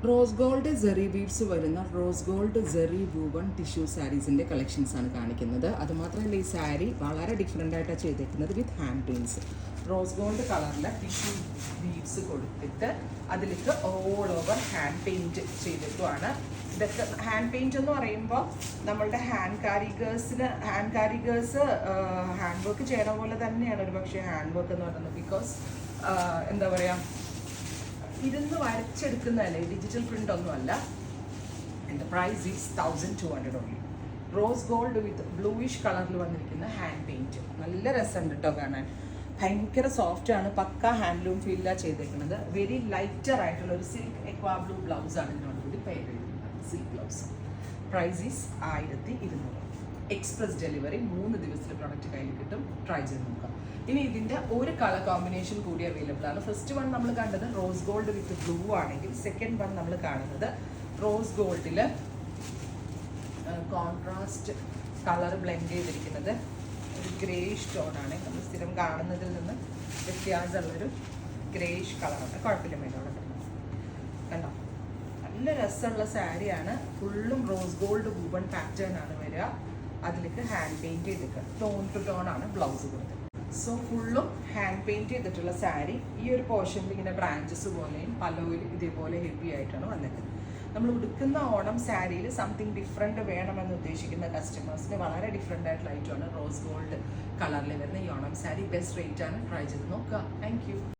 Rose gold jari weaves വരുന്ന rose gold jari woven tissue സാരീസിൻ്റെ കളക്ഷൻസാണ് കാണിക്കുന്നത്. അതുമാത്രമല്ല ഈ സാരി വളരെ ഡിഫറെൻ്റ് ആയിട്ടാണ് ചെയ്തേക്കുന്നത് with hand paints. Rose gold കളറിലെ ടിഷ്യൂ വീവ്സ് കൊടുത്തിട്ട് അതിലേക്ക് ഓൾ ഓവർ ഹാൻഡ് പെയിൻറ്റ് ചെയ്തിട്ടുമാണ്. ഇതൊക്കെ ഹാൻഡ് പെയിൻറ്റ് എന്ന് പറയുമ്പോൾ നമ്മളുടെ ഹാൻഡ് കാരിഗേഴ്സ് ഹാൻഡ് വർക്ക് ചെയ്യണ പോലെ തന്നെയാണ് ഒരു പക്ഷേ ഹാൻഡ് വർക്ക് എന്ന് പറയുന്നത്. ബിക്കോസ് എന്താ പറയുക, ഇരുന്ന് വരച്ചെടുക്കുന്നതല്ലേ, ഡിജിറ്റൽ പ്രിൻ്റ് ഒന്നുമല്ല. എൻ്റെ price is 1200 only. Rose gold with bluish കളറിൽ വന്നിരിക്കുന്ന ഹാൻഡ് പെയിൻറ്റ്. നല്ല രസമുണ്ട് കേട്ടോ കാണാൻ. ഭയങ്കര സോഫ്റ്റാണ്, പക്ക ഹാൻഡ്ലൂം ഫീലാണ് ചെയ്തേക്കുന്നത്. വെരി ലൈറ്റർ ആയിട്ടുള്ള ഒരു സിൽക്ക് എക്വാ ബ്ലൂ ബ്ലൗസാണ് ഇതിനോട് കൂടി പെയർ ചെയ്തിരിക്കുന്നത്. Silk blouse. Price is 1200. Express delivery 3 ദിവസത്തിൽ പ്രൊഡക്റ്റ് കയ്യിൽ കിട്ടും. ട്രൈ ചെയ്ത് നോക്കാം. ഇനി ഇതിൻ്റെ ഒരു കളർ കോമ്പിനേഷൻ കൂടി അവൈലബിൾ ആണ്. ഫസ്റ്റ് വൺ നമ്മൾ കണ്ടത് റോസ് ഗോൾഡ് വിത്ത് ബ്ലൂ ആണെങ്കിൽ സെക്കൻഡ് വൺ നമ്മൾ കാണുന്നത് റോസ് ഗോൾഡിൽ കോൺട്രാസ്റ്റ് കളർ ബ്ലെൻഡ് ചെയ്തിരിക്കുന്നത് ഒരു ഗ്രേഷ് ടോണാണ്. നമ്മൾ സ്ഥിരം കാണുന്നതിൽ നിന്ന് വ്യത്യാസമുള്ളൊരു ഗ്രേഷ് കളറാണ്. കുഴപ്പമില്ല മേലോടെ കണ്ടോ, നല്ല രസമുള്ള സാരിയാണ്. ഫുള്ളും റോസ് ഗോൾഡ് വൂവൺ പാറ്റേൺ ആണ് വരിക. അതിലേക്ക് ഹാൻഡ് പെയിൻറ്റ് ചെയ്തിട്ട് ടോൺ ടു ടോൺ ആണ് ബ്ലൗസ് കൊടുത്തത്. സോ ഫുള്ളും ഹാൻഡ് പെയിൻറ്റ് ചെയ്തിട്ടുള്ള സാരി. ഈ ഒരു പോർഷനിൽ ഇങ്ങനെ ബ്രാഞ്ചസ് പോലെയും പലോയിൽ ഇതേപോലെ ഹെവി ആയിട്ടാണ് വന്നത്. നമ്മൾ ഉടുക്കുന്ന ഓണം സാരിയിൽ സംതിങ് ഡിഫറെൻറ്റ് വേണമെന്ന് ഉദ്ദേശിക്കുന്ന കസ്റ്റമേഴ്സിന് വളരെ ഡിഫറെൻ്റ് ആയിട്ടുള്ള ഐറ്റമാണ് റോസ് ഗോൾഡ് കളറിൽ വരുന്ന ഈ ഓണം സാരി. ബെസ്റ്റ് റേറ്റ് ആണ്. ട്രൈ ചെയ്ത് നോക്കുക. Thank you.